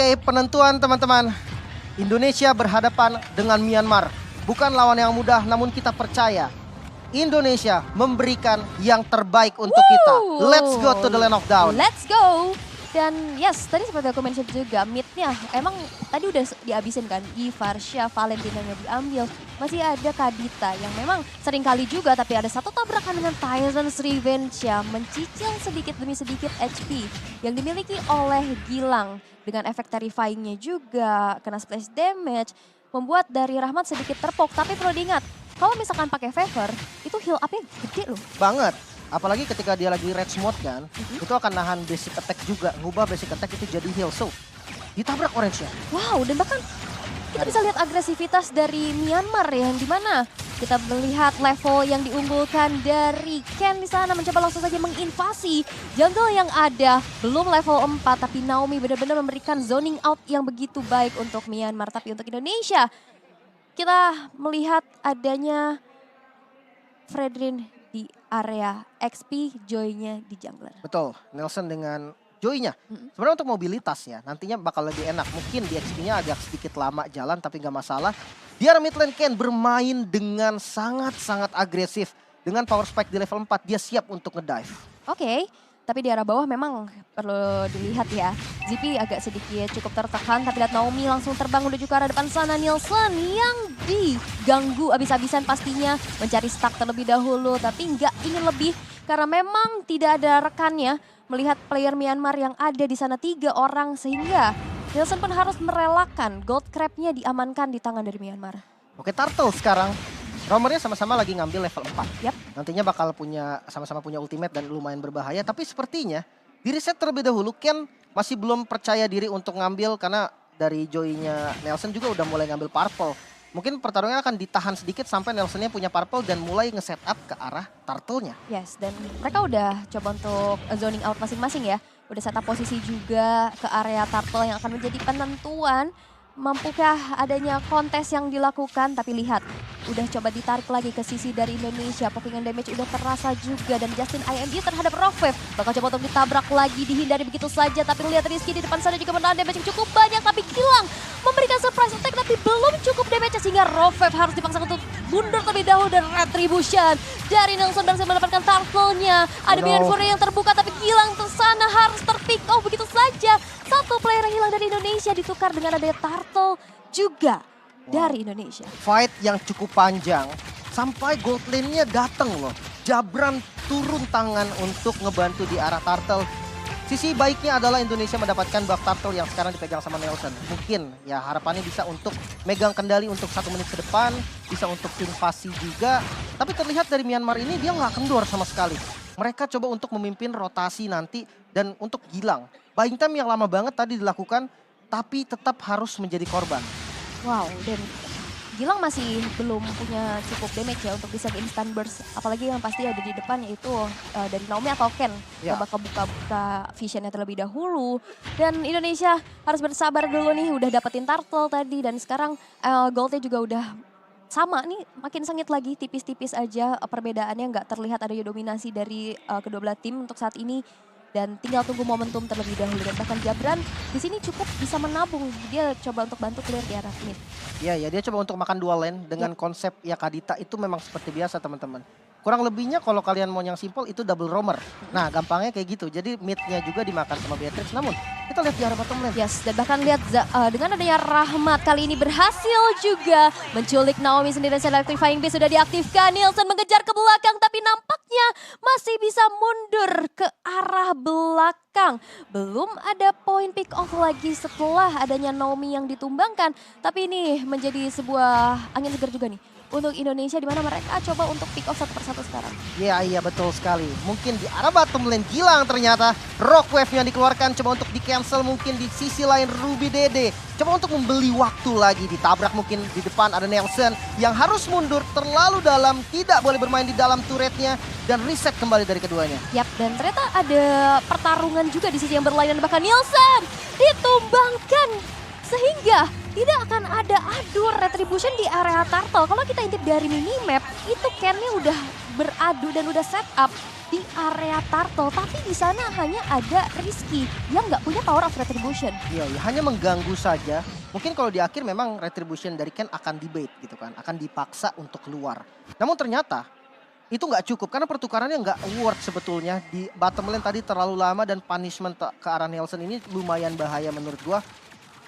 Oke, penentuan teman-teman. Indonesia berhadapan dengan Myanmar. Bukan lawan yang mudah, namun kita percaya Indonesia memberikan yang terbaik untuk kita. Let's go to the land of down. Let's go. Dan yes, tadi seperti aku mention juga, midnya emang tadi udah dihabisin kan. Varsha, Valentina-nya diambil. Masih ada Kadita yang memang sering kali juga, tapi ada satu tabrakan dengan Tyrant's Revenge yang mencicil sedikit demi sedikit HP yang dimiliki oleh Gilang. Dengan efek terrifying-nya juga, kena splash damage, membuat dari Rahmat sedikit terpok. Tapi perlu diingat, kalau misalkan pakai favor, itu heal up-nya gede loh. Banget. Apalagi ketika dia lagi rage mode kan, itu akan nahan basic attack juga. Ngubah basic attack itu jadi heal. So, ditabrak orange-nya. Wow, dan bahkan kita bisa lihat agresivitas dari Myanmar ya, yang dimana kita melihat level yang diunggulkan dari Ken di sana mencoba langsung saja menginvasi jungle yang ada. Belum level 4, tapi Naomi benar-benar memberikan zoning out yang begitu baik untuk Myanmar. Tapi untuk Indonesia, kita melihat adanya Fredrin di area XP, Joy-nya di jungler. Betul, Nelson dengan Joy-nya. Sebenarnya untuk mobilitas ya, nantinya bakal lebih enak. Mungkin di XP-nya agak sedikit lama jalan, tapi nggak masalah. Di area mid lane Ken bermain dengan sangat-sangat agresif. Dengan power spike di level 4, dia siap untuk ngedive. Oke. Tapi di arah bawah memang perlu dilihat ya. Zippy agak sedikit cukup tertekan, tapi lihat Naomi langsung terbang menuju ke arah depan sana. Nielsen yang diganggu abis-abisan pastinya. Mencari stack terlebih dahulu, tapi nggak ingin lebih. Karena memang tidak ada rekannya. Melihat player Myanmar yang ada di sana 3 orang, sehingga Nielsen pun harus merelakan gold crab-nya diamankan di tangan dari Myanmar. Oke, Turtle sekarang. Romernya sama-sama lagi ngambil level 4. Yap. Nantinya bakal sama-sama punya ultimate dan lumayan berbahaya. Tapi sepertinya di reset terlebih dahulu. Ken masih belum percaya diri untuk ngambil karena dari Joy-nya Nelson juga udah mulai ngambil purple. Mungkin pertarungannya akan ditahan sedikit sampai Nelsonnya punya purple dan mulai nge-set up ke arah Turtle-nya. Yes, dan mereka udah coba untuk zoning out masing-masing ya. Udah set up posisi juga ke area Turtle yang akan menjadi penentuan. Mampukah adanya kontes yang dilakukan, tapi lihat udah coba ditarik lagi ke sisi dari Indonesia. Pokingan damage udah terasa juga dan Justin IMD terhadap Rofev bakal coba untuk ditabrak lagi, dihindari begitu saja. Tapi lihat Rizky di depan sana juga menahan damage yang cukup banyak, tapi Gilang memberikan surprise attack tapi belum cukup damage sehingga Rofev harus dipaksa untuk mundur terlebih dahulu dan retribution dari Nelson berhasil mendapatkan turtle-nya. Ada Beyond Fury yang terbuka tapi Gilang tersana harus terpick off begitu saja. Satu player yang hilang dari Indonesia ditukar dengan adanya Turtle juga dari Indonesia. Fight yang cukup panjang sampai gold lane-nya datang loh. Jabran turun tangan untuk ngebantu di arah Turtle. Sisi baiknya adalah Indonesia mendapatkan buff Turtle yang sekarang dipegang sama Nelson. Mungkin ya harapannya bisa untuk megang kendali untuk 1 menit ke depan. Bisa untuk invasi juga. Tapi terlihat dari Myanmar ini dia nggak kendor sama sekali. Mereka coba untuk memimpin rotasi nanti dan untuk Gilang. Buying time yang lama banget tadi dilakukan, tapi tetap harus menjadi korban. Wow, dan Gilang masih belum punya cukup damage ya untuk bisa instant burst. Apalagi yang pasti ada di depan yaitu dari Naomi atau Ken. Ya. Coba buka visionnya terlebih dahulu. Dan Indonesia harus bersabar dulu nih, udah dapetin Turtle tadi. Dan sekarang goldnya juga udah sama nih, makin sengit lagi, tipis-tipis aja perbedaannya, nggak terlihat adanya dominasi dari kedua belah tim untuk saat ini. Dan tinggal tunggu momentum terlebih dahulu. Dan bahkan Jabran di sini cukup bisa menabung. Dia coba untuk bantu clear di arah mid. Iya ya, dia coba untuk makan dual lane dengan konsep ya Kadita itu memang seperti biasa teman-teman. Kurang lebihnya kalau kalian mau yang simple itu double roamer. Nah gampangnya kayak gitu, jadi midnya juga dimakan sama Beatrix. Namun kita lihat di arah bottom lane. Yes, dan bahkan lihat dengan adanya Rahmat kali ini berhasil juga menculik Naomi sendiri. Dan electrifying beast sudah diaktifkan. Nielsen mengejar ke belakang tapi nampaknya masih bisa mundur ke arah belakang. Belum ada poin pick off lagi setelah adanya Naomi yang ditumbangkan. Tapi ini menjadi sebuah angin segar juga nih untuk Indonesia, di mana mereka coba untuk pick off satu persatu sekarang. Iya betul sekali. Mungkin di arah bottom lane Gilang ternyata rock wave yang dikeluarkan coba untuk di cancel. Mungkin di sisi lain Ruby Dede coba untuk membeli waktu lagi, ditabrak mungkin di depan ada Nelson yang harus mundur terlalu dalam, tidak boleh bermain di dalam turretnya dan reset kembali dari keduanya. Yap, dan ternyata ada pertarungan juga di sisi yang berlainan, bahkan Nielsen ditumbangkan sehingga tidak akan ada adu retribution di area Turtle. Kalau kita intip dari minimap, itu Ken-nya udah beradu dan udah set up di area turtle. Tapi di sana hanya ada Rizky yang nggak punya power of retribution. Iya, ya, hanya mengganggu saja. Mungkin kalau di akhir memang retribution dari Ken akan debate gitu kan. Akan dipaksa untuk keluar. Namun ternyata itu nggak cukup karena pertukarannya nggak worth sebetulnya. Di bottom lane tadi terlalu lama dan punishment ke arah Nelson ini lumayan bahaya menurut gua.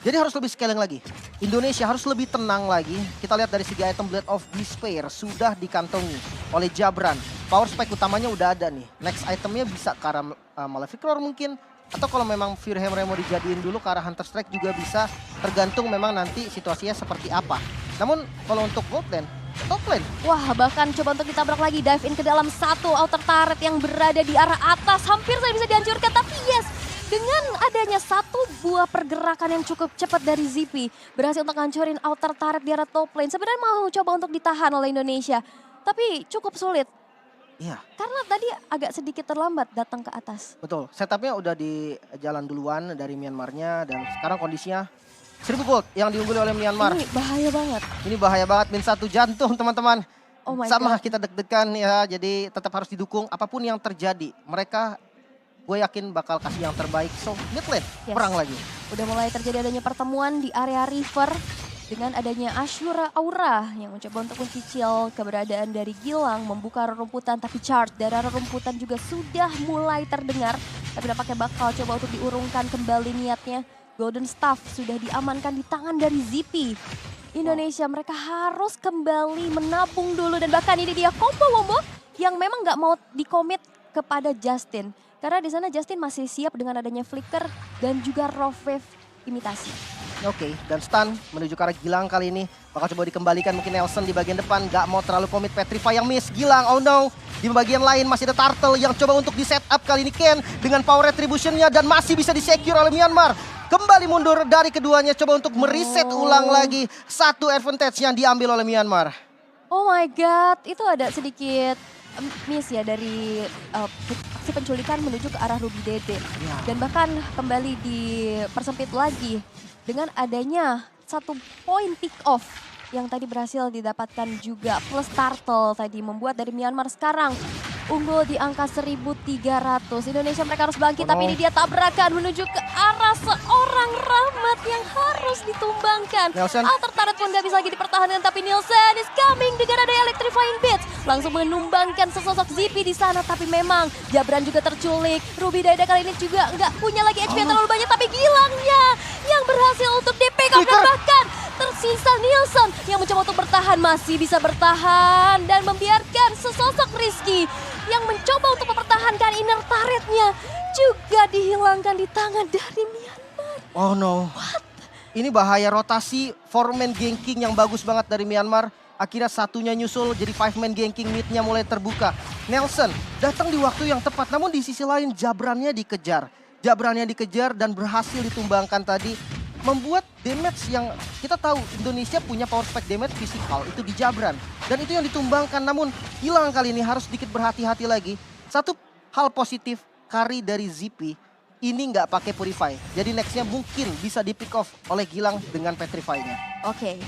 Jadi harus lebih scaling lagi. Indonesia harus lebih tenang lagi. Kita lihat dari segi item Blade of Despair sudah dikantongi oleh Jabran. Power spike utamanya udah ada nih. Next itemnya bisa ke arah Malefic Roar mungkin. Atau kalau memang Fury Hammer mau dijadiin dulu ke arah Hunter Strike juga bisa. Tergantung memang nanti situasinya seperti apa. Namun kalau untuk bot lane, top lane. Wah, bahkan coba untuk ditabrak lagi, dive in ke dalam satu outer turret yang berada di arah atas. Hampir saja bisa dihancurkan, tapi yes, dengan adanya satu buah pergerakan yang cukup cepat dari Zippy, berhasil untuk hancurin outer turret di arah top lane. Sebenarnya mau coba untuk ditahan oleh Indonesia, tapi cukup sulit. Iya. Karena tadi agak sedikit terlambat datang ke atas. Betul, setupnya udah di jalan duluan dari Myanmarnya dan sekarang kondisinya 1000 gold yang diungguli oleh Myanmar. Ini bahaya banget. Ini bahaya banget, min 1 jantung teman-teman. Oh my Sama God. kita deg-degan ya, jadi tetap harus didukung apapun yang terjadi. Mereka gue yakin bakal kasih yang terbaik. So mid lane, Yes. perang lagi. Udah mulai terjadi adanya pertemuan di area river dengan adanya Ashura Aura yang mencoba untuk mencicil keberadaan dari Gilang, membuka rerumputan, tapi charge dari rerumputan juga sudah mulai terdengar. Tapi nampaknya bakal coba untuk diurungkan kembali niatnya. Golden Staff sudah diamankan di tangan dari Zippy. Indonesia mereka harus kembali menabung dulu dan bahkan ini dia combo wombo yang memang nggak mau dikomit kepada Justin. Karena di sana Justin masih siap dengan adanya flicker dan juga raw wave imitasi. Oke, dan stun menuju ke arah Gilang kali ini. Bakal coba dikembalikan mungkin Nelson di bagian depan. Gak mau terlalu komit, Petrify yang miss. Gilang, oh no. Di bagian lain masih ada Turtle yang coba untuk di setup kali ini Ken. Dengan power retributionnya dan masih bisa di-secure oleh Myanmar. Kembali mundur dari keduanya, coba untuk mereset ulang lagi. Satu advantage yang diambil oleh Myanmar. Oh my god, itu ada sedikit miss ya dari aksi penculikan menuju ke arah Ruby Dede. Ya. Dan bahkan kembali dipersempit lagi dengan adanya satu poin pick off yang tadi berhasil didapatkan juga plus Turtle tadi membuat dari Myanmar sekarang unggul di angka 1.300. Indonesia mereka harus bangkit, tapi ini dia tabrakan menuju ke arah seorang Rahmat yang harus ditumbangkan. Nelson. Outer turret pun gak bisa lagi dipertahankan, tapi Nielsen is coming dengan ada electrifying bits. Langsung menumbangkan sesosok Zippy di sana, tapi memang Jabran juga terculik. Ruby Daida kali ini juga nggak punya lagi HP yang terlalu banyak, tapi Gilangnya yang berhasil untuk DP dan bahkan tersisa Nielsen yang mencoba untuk bertahan, masih bisa bertahan dan membiarkan sesosok Rizky yang mencoba untuk mempertahankan inner turretnya juga dihilangkan di tangan dari Myanmar. Oh no. Ini bahaya rotasi 4-man ganking yang bagus banget dari Myanmar. Akhirnya satunya nyusul jadi 5-man ganking, midnya mulai terbuka. Nelson datang di waktu yang tepat, namun di sisi lain Jabrannya dikejar. Jabrannya dikejar dan berhasil ditumbangkan tadi. Membuat damage yang kita tahu Indonesia punya power spike damage fisikal itu di Jabran. Dan itu yang ditumbangkan, namun hilang kali ini, harus sedikit berhati-hati lagi. Satu hal positif, carry dari Zippy ini nggak pakai Purify. Jadi nextnya mungkin bisa di pick off oleh Gilang dengan Petrify-nya. Oke,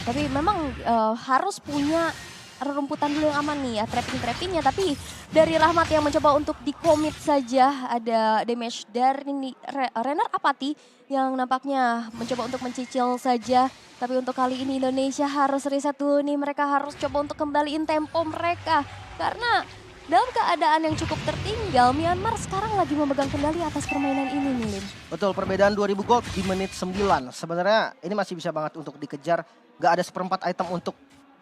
tapi memang harus punya rerumputan dulu yang aman nih ya, trapping-trappingnya. Tapi dari Rahmat yang mencoba untuk di-commit saja, ada damage dari Renner Apati yang nampaknya mencoba untuk mencicil saja. Tapi untuk kali ini Indonesia harus reset dulu nih, mereka harus coba untuk kembaliin tempo mereka. Karena dalam keadaan yang cukup tertinggal, Myanmar sekarang lagi memegang kendali atas permainan ini nih, Lim. Betul, perbedaan 2000 gold di menit 9. Sebenarnya ini masih bisa banget untuk dikejar. Gak ada seperempat item untuk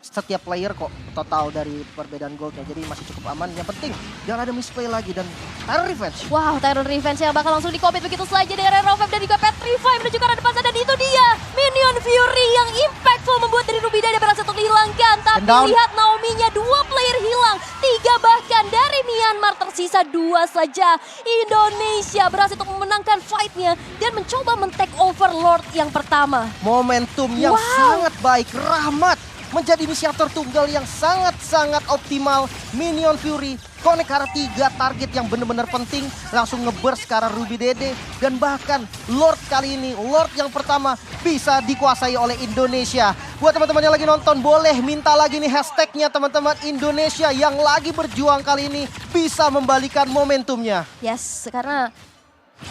setiap player kok total dari perbedaan goldnya. Jadi masih cukup aman. Yang penting jangan ada misplay lagi dan Terror Revenge. Wow, Terror Revenge yang bakal langsung di-commit begitu saja dengan Raw Wave dan juga Petrify menuju ke arah depan sana. Dan itu dia Minion Fury yang impactful membuat dari Ruby Daida berhasil untuk dihilangkan. Tapi lihat Naomi-nya, 2 player hilang, 3 bahkan dari Myanmar, tersisa 2 saja. Indonesia berhasil untuk memenangkan fight-nya dan mencoba men-take over Lord yang pertama. Momentum yang sangat baik. Rahmat menjadi inisiator tunggal yang sangat-sangat optimal. Minion Fury connect ke arah 3 target yang benar-benar penting, langsung ngeburst ke arah Ruby Dede. Dan bahkan Lord kali ini, Lord yang pertama bisa dikuasai oleh Indonesia. Buat teman-teman yang lagi nonton, boleh minta lagi nih hashtagnya teman-teman. Indonesia yang lagi berjuang kali ini bisa membalikan momentumnya. Yes, karena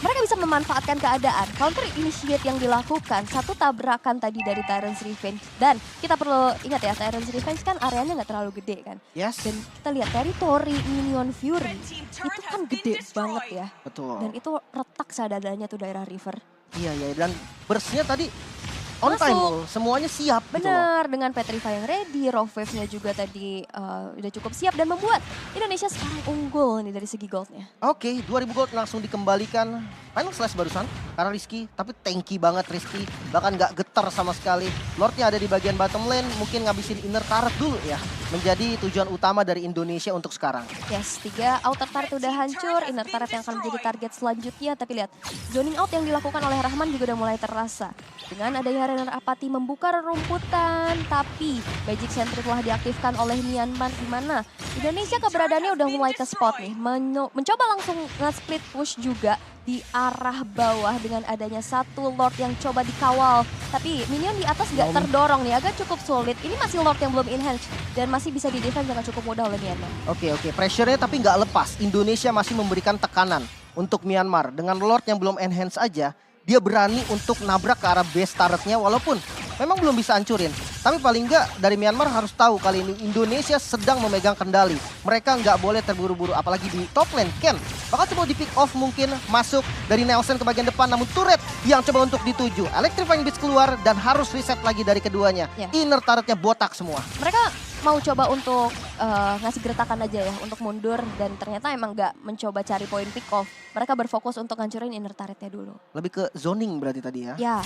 mereka bisa memanfaatkan keadaan. Counter initiate yang dilakukan, satu tabrakan tadi dari Tyrant's Revenge. Dan kita perlu ingat ya, Tyrant's Revenge kan areanya nggak terlalu gede kan. Yes. Dan kita lihat teritori Minion Fury itu kan gede banget ya. Betul. Dan itu retak sadadanya tuh daerah river. Iya, dan burst-nya tadi on time, Masuk. Semuanya siap gitu loh. Benar, dengan Petrify yang ready, Raw Wave-nya juga tadi udah cukup siap dan membuat Indonesia sekarang unggul nih dari segi goldnya. Oke, 2000 gold langsung dikembalikan. Final slash barusan karena Rizky, tapi tanky banget Rizky. Bahkan nggak getar sama sekali. Lordnya ada di bagian bottom lane, mungkin ngabisin inner turret dulu ya. Menjadi tujuan utama dari Indonesia untuk sekarang. Yes, 3 outer turret udah hancur, inner turret yang akan menjadi target selanjutnya. Tapi lihat, zoning out yang dilakukan oleh Rahman juga udah mulai terasa. Dengan adanya Renner Apathy membuka rerumputan, tapi Magic Sentry telah diaktifkan oleh Myanmar, di mana Indonesia keberadaannya udah mulai ke spot nih. Mencoba langsung nge-split push juga di arah bawah dengan adanya satu Lord yang coba dikawal. Tapi minion di atas nggak terdorong nih, agak cukup sulit. Ini masih Lord yang belum enhance dan masih bisa di-defense dengan cukup mudah oleh Myanmar. Oke, pressure-nya tapi nggak lepas. Indonesia masih memberikan tekanan untuk Myanmar. Dengan Lord yang belum enhance aja, dia berani untuk nabrak ke arah base turretnya walaupun memang belum bisa hancurin. Tapi paling nggak dari Myanmar harus tahu kali ini Indonesia sedang memegang kendali. Mereka nggak boleh terburu-buru apalagi di top lane. Ken bakal coba di pick off mungkin masuk dari Nelson ke bagian depan. Namun turret yang coba untuk dituju. Electrifying Beast keluar dan harus reset lagi dari keduanya. Yeah. Inner turretnya botak semua. Mereka mau coba untuk ngasih gertakan aja ya untuk mundur dan ternyata emang nggak mencoba cari poin pick off. Mereka berfokus untuk ngancurin inner turretnya dulu. Lebih ke zoning berarti tadi ya. Ya.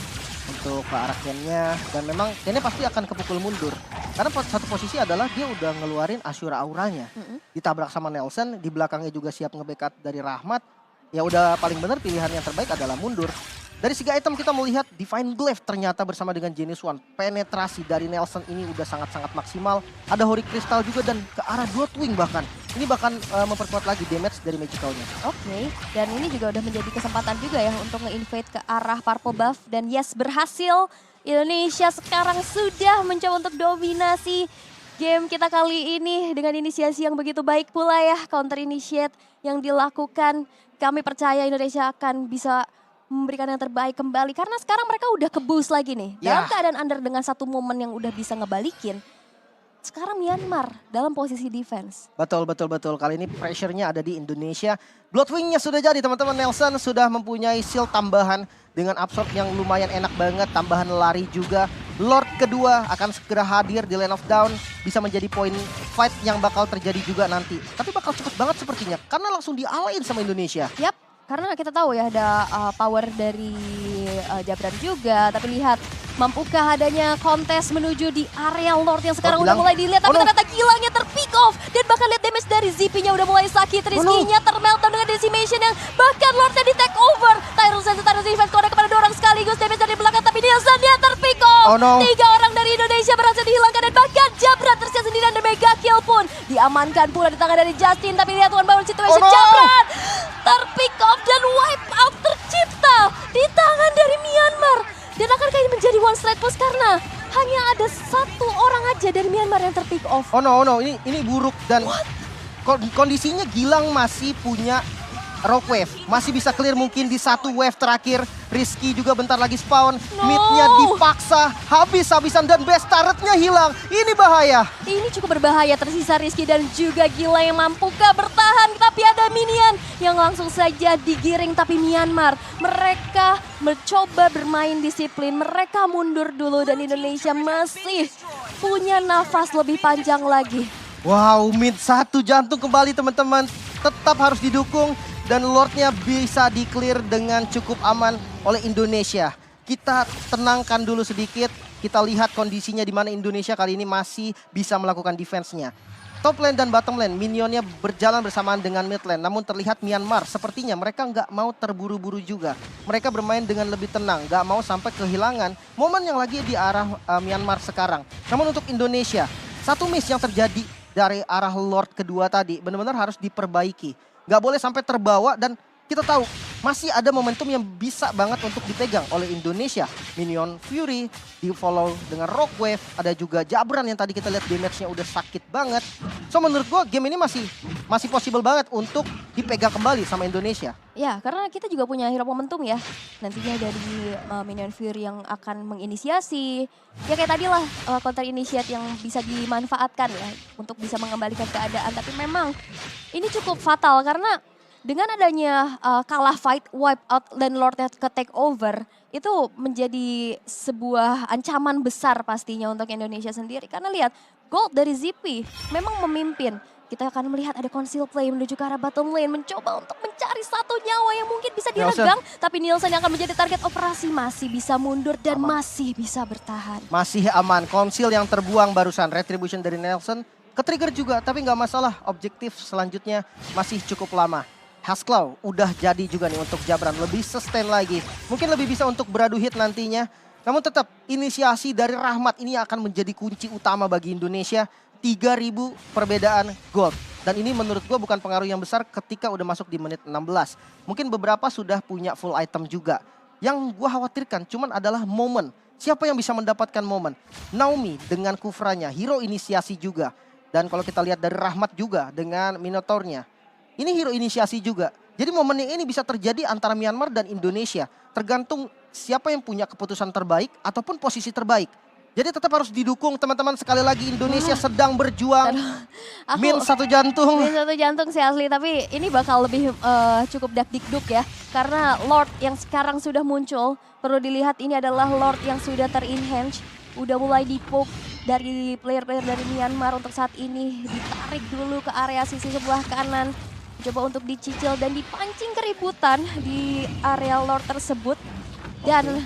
Untuk ke arah Ken-nya. Dan memang Ken-nya pasti akan kepukul mundur. Karena satu posisi adalah dia udah ngeluarin Ashura auranya. Ditabrak sama Nelson, di belakangnya juga siap nge-backup dari Rahmat. Ya udah paling benar pilihan yang terbaik adalah mundur. Dari segi item kita melihat Divine Glaive ternyata bersama dengan Genius One. Penetrasi dari Nelson ini udah sangat-sangat maksimal. Ada Holy Crystal juga dan ke arah Bloodwing bahkan. Ini bahkan memperkuat lagi damage dari Magicalnya. Oke, dan ini juga udah menjadi kesempatan juga ya untuk nge-invade ke arah Purple Buff. Dan yes, berhasil. Indonesia sekarang sudah mencoba untuk dominasi game kita kali ini dengan inisiasi yang begitu baik pula ya. Counter initiate yang dilakukan. Kami percaya Indonesia akan bisa memberikan yang terbaik kembali. Karena sekarang mereka udah ke-boost lagi nih. Dalam keadaan under dengan satu momen yang udah bisa ngebalikin. Sekarang Myanmar dalam posisi defense. Betul. Kali ini pressure-nya ada di Indonesia. Bloodwing-nya sudah jadi teman-teman. Nelson sudah mempunyai shield tambahan dengan absorb yang lumayan enak banget. Tambahan lari juga. Lord kedua akan segera hadir di Lane of Dawn. Bisa menjadi poin fight yang bakal terjadi juga nanti. Tapi bakal cepet banget sepertinya. Karena langsung dialahin sama Indonesia. Yap. Karena kita tahu ya ada power dari Jabran juga. Tapi lihat, mampukah adanya kontes menuju di area Lord yang sekarang udah mulai dilihat. Tapi ternyata gilangnya terpick off. Dan bahkan lihat damage dari ZP-nya udah mulai sakit. Rizky-nya termeltdown dengan decimation yang bahkan Lordnya di take over. Tyrus Defense kode kepada dua orang sekaligus. Damage dari belakang tapi Nielsen dia terpick off. 3 orang dari Indonesia berhasil dihilangkan. Dan bahkan Jabran tersiap sendirian dan mega kill pun diamankan pula di tangan dari Justin. Tapi lihat one bound situation Jabran terpick off dan wipe out tercipta di tangan dari Myanmar. Dan akankah ini menjadi one straight push karena hanya ada satu orang aja dari Myanmar yang terpick off. Oh no, ini buruk dan kondisinya Gilang masih punya Rock Wave. Masih bisa clear mungkin di satu wave terakhir. Rizky juga bentar lagi spawn. Mid-nya dipaksa habis-habisan dan best turret-nya hilang. Ini bahaya. Ini cukup berbahaya, tersisa Rizky dan juga Gila yang mampukah bertahan. Tapi ada minion yang langsung saja digiring. Tapi Myanmar, mereka mencoba bermain disiplin. Mereka mundur dulu dan Indonesia masih punya nafas lebih panjang lagi. Wow, mid satu jantung kembali teman-teman. Tetap harus didukung. Dan Lordnya bisa di-clear dengan cukup aman oleh Indonesia. Kita tenangkan dulu sedikit. Kita lihat kondisinya di mana Indonesia kali ini masih bisa melakukan defense-nya. top lane dan bottom lane, minionnya berjalan bersamaan dengan mid lane. Namun terlihat Myanmar sepertinya mereka nggak mau terburu-buru juga. Mereka bermain dengan lebih tenang, nggak mau sampai kehilangan momen yang lagi di arah Myanmar sekarang. Namun untuk Indonesia, satu miss yang terjadi dari arah Lord kedua tadi benar-benar harus diperbaiki. Nggak boleh sampai terbawa dan kita tahu masih ada momentum yang bisa banget untuk dipegang oleh Indonesia. Minion Fury di follow dengan Rock Wave. Ada juga Jabran yang tadi kita lihat damage-nya udah sakit banget. So menurut gua game ini masih possible banget untuk dipegang kembali sama Indonesia. Ya, karena kita juga punya hero momentum ya. Nantinya dari Minion Fury yang akan menginisiasi. Ya kayak tadi lah counter initiate yang bisa dimanfaatkan ya untuk bisa mengembalikan keadaan. Tapi memang ini cukup fatal karena dengan adanya kalah fight, wipe out, dan Lordnya ke take over, itu menjadi sebuah ancaman besar pastinya untuk Indonesia sendiri. Karena lihat, gold dari ZP memang memimpin. Kita akan melihat ada conceal play menuju ke arah bottom lane, mencoba untuk mencari satu nyawa yang mungkin bisa diregang. Tapi Nielsen yang akan menjadi target operasi masih bisa mundur dan masih bisa bertahan. Masih aman, conceal yang terbuang barusan, retribution dari Nelson. Ke-trigger juga, tapi nggak masalah, objektif selanjutnya masih cukup lama. Hasclaw udah jadi juga nih untuk Jabran, lebih sustain lagi. Mungkin lebih bisa untuk beradu hit nantinya. Namun tetap inisiasi dari Rahmat ini akan menjadi kunci utama bagi Indonesia. 3.000 perbedaan gold. Dan ini menurut gue bukan pengaruh yang besar ketika udah masuk di menit 16. Mungkin beberapa sudah punya full item juga. Yang gue khawatirkan cuman adalah momen. Siapa yang bisa mendapatkan momen? Naomi dengan Kufranya, hero inisiasi juga. Dan kalau kita lihat dari Rahmat juga dengan Minotaurnya. Ini hero inisiasi juga. Jadi momennya ini bisa terjadi antara Myanmar dan Indonesia. Tergantung siapa yang punya keputusan terbaik ataupun posisi terbaik. Jadi tetap harus didukung teman-teman. Sekali lagi Indonesia sedang berjuang. Min satu jantung. Min satu jantung sih asli. Tapi ini bakal lebih cukup dak-dikduk ya. Karena Lord yang sekarang sudah muncul. Perlu dilihat ini adalah Lord yang sudah ter-enhance. Udah mulai di-poke dari player-player dari Myanmar untuk saat ini. Ditarik dulu ke area sisi sebelah kanan. Coba untuk dicicil dan dipancing keributan di area Lord tersebut. Dan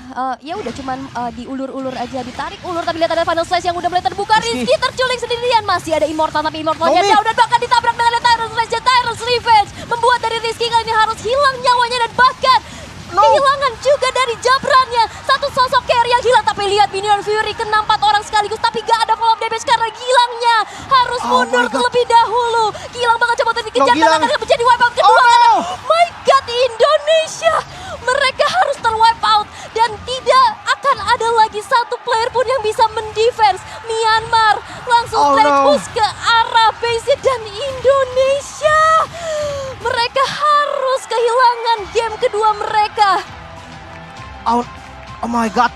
ya udah cuman diulur-ulur aja, ditarik ulur. Tapi lihat ada Final Slash yang udah mulai terbuka. Rizky terculik sendirian, masih ada Immortal. Tapi Immortalnya jauh dan bahkan ditabrak dengan Tyrant Slash. Tyrant's Revenge membuat dari Rizky kali ini harus hilang nyawanya. Dan bahkan kehilangan juga dari Jabrannya. Satu sosok carry yang hilang. Tapi lihat Minion Fury kena 4 orang sekaligus. Tapi gak ada follow up damage karena Gilangnya harus mundur terlebih dahulu. Gilang bakal coba dikejar dan akan menjadi wipeout kedua. My God, Indonesia! Mereka harus ter-wipe out dan tidak akan ada lagi satu player pun yang bisa mendefense. Myanmar langsung push ke arah base dan Indonesia. Mereka harus kehilangan game kedua mereka. Oh my God,